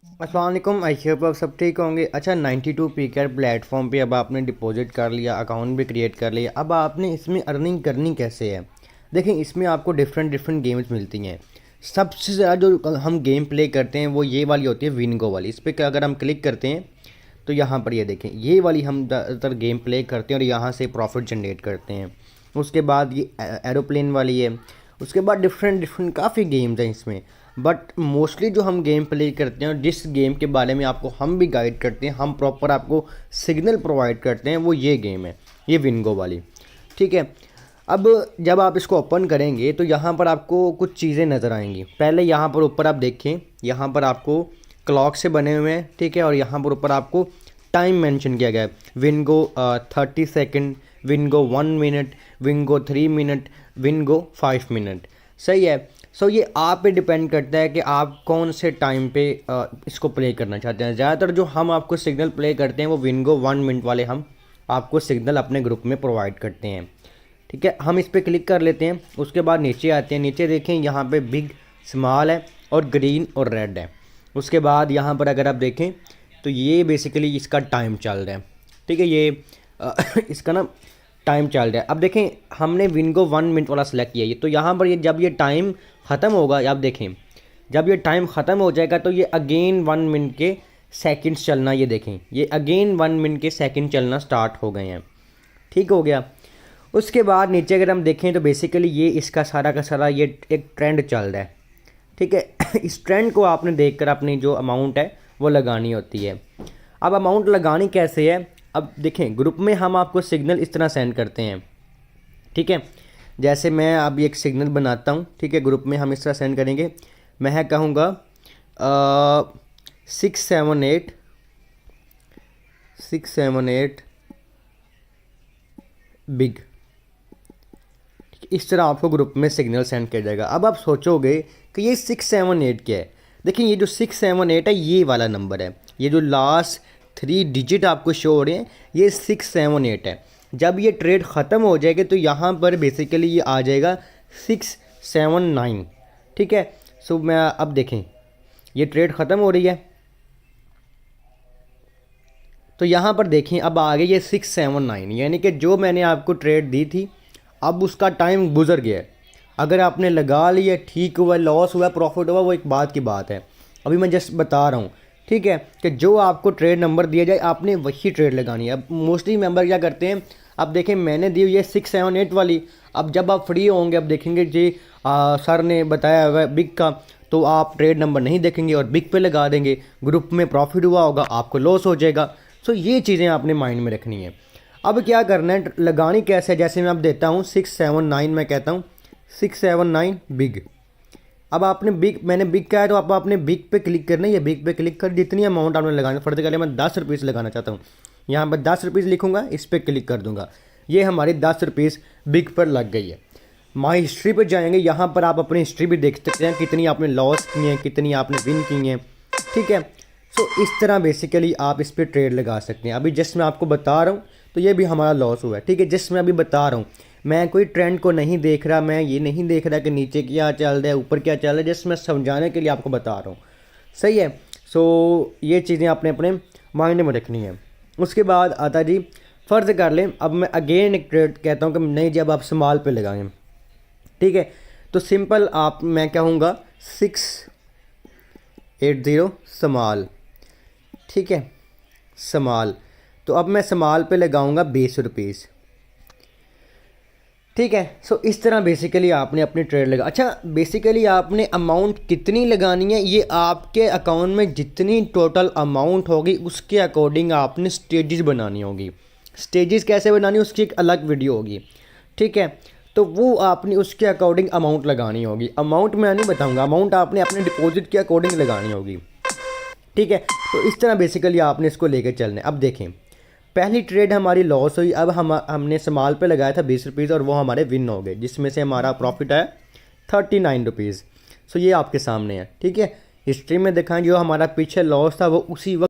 अस्सलाम वालेकुम। I hope आप सब ठीक होंगे। अच्छा, 92 पीकर प्लेटफॉर्म पे अब आपने डिपॉजिट कर लिया, अकाउंट भी क्रिएट कर लिया। अब आपने इसमें अर्निंग करनी कैसे है? देखें, इसमें आपको डिफरेंट डिफरेंट गेम्स मिलती हैं। सबसे ज़्यादा जो हम गेम प्ले करते हैं वो ये वाली होती है, विनगो वाली। इस पर अगर हम क्लिक करते हैं तो यहाँ पर ये देखें, ये वाली हम ज़्यादातर गेम प्ले करते हैं और यहाँ से प्रॉफिट जनरेट करते हैं। उसके बाद ये एरोप्लेन वाली है। उसके बाद डिफरेंट डिफरेंट काफ़ी गेम्स हैं इसमें। बट मोस्टली जो हम गेम प्ले करते हैं और जिस गेम के बारे में आपको हम भी गाइड करते हैं, हम प्रॉपर आपको सिग्नल प्रोवाइड करते हैं, वो ये गेम है, ये विनगो वाली। ठीक है। अब जब आप इसको ओपन करेंगे तो यहाँ पर आपको कुछ चीज़ें नज़र आएंगी। पहले यहाँ पर ऊपर आप देखें, यहाँ पर आपको क्लॉक से बने हुए हैं। ठीक है। और यहाँ पर ऊपर आपको टाइम मेंशन किया गया है। विनगो 30 सेकेंड, विनगो 1 मिनट, विनगो 3 मिनट, विनगो 5 मिनट। सही है। ये आप पे डिपेंड करता है कि आप कौन से टाइम पे इसको प्ले करना चाहते हैं। ज़्यादातर जो हम आपको सिग्नल प्ले करते हैं वो विनगो 1 मिनट वाले हम आपको सिग्नल अपने ग्रुप में प्रोवाइड करते हैं। ठीक है। हम इस पर क्लिक कर लेते हैं। उसके बाद नीचे आते हैं। नीचे देखें, यहाँ पे बिग, स्मॉल है और ग्रीन और रेड है। उसके बाद यहाँ पर अगर आप देखें तो ये बेसिकली इसका टाइम चल रहा है। ठीक है। ये इसका ना टाइम चल रहा है। अब देखें, हमने विनगो 1 मिनट वाला सेलेक्ट किया। ये तो यहाँ पर ये जब ये टाइम ख़त्म होगा, आप देखें जब ये टाइम ख़त्म हो जाएगा तो ये अगेन 1 मिनट के सेकंड्स चलना, ये देखें ये अगेन 1 मिनट के सेकंड चलना स्टार्ट हो गए हैं। ठीक हो गया। उसके बाद नीचे अगर हम देखें तो बेसिकली ये इसका सारा का सारा ये एक ट्रेंड चल रहा है। ठीक है। इस ट्रेंड को आपने देखकर अपनी जो अमाउंट है वो लगानी होती है। अब अमाउंट लगानी कैसे है? अब देखें, ग्रुप में हम आपको सिग्नल इस तरह सेंड करते हैं। ठीक है। जैसे मैं अभी एक सिग्नल बनाता हूँ। ठीक है। ग्रुप में हम इस तरह सेंड करेंगे। मैं कहूँगा 678 बिग। इस तरह आपको ग्रुप में सिग्नल सेंड किया जाएगा। अब आप सोचोगे कि ये 678 क्या है। देखिए, ये जो 678 है ये वाला नंबर है। ये जो लास्ट 3 डिजिट आपको शो हो रहे हैं ये 678 है। जब ये ट्रेड ख़त्म हो जाएगी तो यहाँ पर बेसिकली ये आ जाएगा 679। ठीक है। मैं अब देखें, ये ट्रेड ख़त्म हो रही है तो यहाँ पर देखें अब आ गई ये 679, यानी कि जो मैंने आपको ट्रेड दी थी अब उसका टाइम गुजर गया है। अगर आपने लगा लिया, ठीक हुआ, लॉस हुआ, प्रॉफिट हुआ, वो एक बात की बात है। अभी मैं जस्ट बता रहा हूँ। ठीक है, कि जो आपको ट्रेड नंबर दिया जाए आपने वही ट्रेड लगानी है। अब मोस्टली मेंबर क्या करते हैं, अब देखें मैंने दी हुई है 678 वाली। अब जब आप फ्री होंगे, अब देखेंगे जी सर ने बताया हुआ है बिग का, तो आप ट्रेड नंबर नहीं देखेंगे और बिग पे लगा देंगे। ग्रुप में प्रॉफिट हुआ होगा, आपको लॉस हो जाएगा। ये चीज़ें आपने माइंड में रखनी है। अब क्या करना है, लगानी कैसे है? जैसे मैं अब देता हूँ 679, मैं कहता हूँ 679 बिग। अब आपने बिग, मैंने बिग कहा है तो अब आपने बिग पे क्लिक करना है। ये बिग पे क्लिक कर जितनी अमाउंट आपने लगानी, फर्ज कर मैं 10 रुपीज़ लगाना चाहता हूँ, यहाँ पर 10 रुपीज़ लिखूँगा, इस पर क्लिक कर दूँगा। ये हमारी 10 रुपीज़ बिग पर लग गई है। माई हिस्ट्री पर जाएंगे, यहाँ पर आप अपनी हिस्ट्री भी देख सकते हैं, कितनी आपने लॉस की हैं, कितनी आपने विन की हैं। ठीक है। इस तरह बेसिकली आप इस पर ट्रेड लगा सकते हैं। अभी जस्ट मैं आपको बता रहा हूँ तो ये भी हमारा लॉस हुआ है। ठीक है। जस्ट मैं अभी बता रहा हूँ, मैं कोई ट्रेंड को नहीं देख रहा, मैं ये नहीं देख रहा कि नीचे क्या चल रहा है, ऊपर क्या चल रहा है। जस्ट मैं समझाने के लिए आपको बता रहा हूँ। सही है। ये चीज़ें आपने अपने माइंड में रखनी है। उसके बाद आता जी, फ़र्ज़ कर लें अब मैं अगेन एक ट्रेड कहता हूँ कि नहीं, जब आप स्मॉल पे लगाएं। ठीक है। तो सिंपल आप, मैं कहूँगा 680 स्मॉल। ठीक है, स्मॉल। तो अब मैं स्मॉल पे लगाऊंगा 20 रुपीज़। ठीक है। इस तरह बेसिकली आपने अपनी ट्रेड लगा। अच्छा, बेसिकली आपने अमाउंट कितनी लगानी है, ये आपके अकाउंट में जितनी टोटल अमाउंट होगी उसके अकॉर्डिंग आपने स्टेजेस बनानी होगी। स्टेजेस कैसे बनानी, उसकी एक अलग वीडियो होगी। ठीक है। तो वो आपने उसके अकॉर्डिंग अमाउंट लगानी होगी। अमाउंट मैं नहीं बताऊंगा, अमाउंट आपने अपने डिपॉजिट के अकॉर्डिंग लगानी होगी। ठीक है। इस तरह बेसिकली आपने इसको लेकर चलना है। अब देखें, पहली ट्रेड हमारी लॉस हुई। अब हमने स्मॉल पे लगाया था 20 रुपीज़ और वो हमारे विन हो गए, जिसमें से हमारा प्रॉफिट है 39 रुपीज़। ये आपके सामने है। ठीक है। हिस्ट्री में दिखाएं, जो हमारा पीछे लॉस था वो उसी वक्त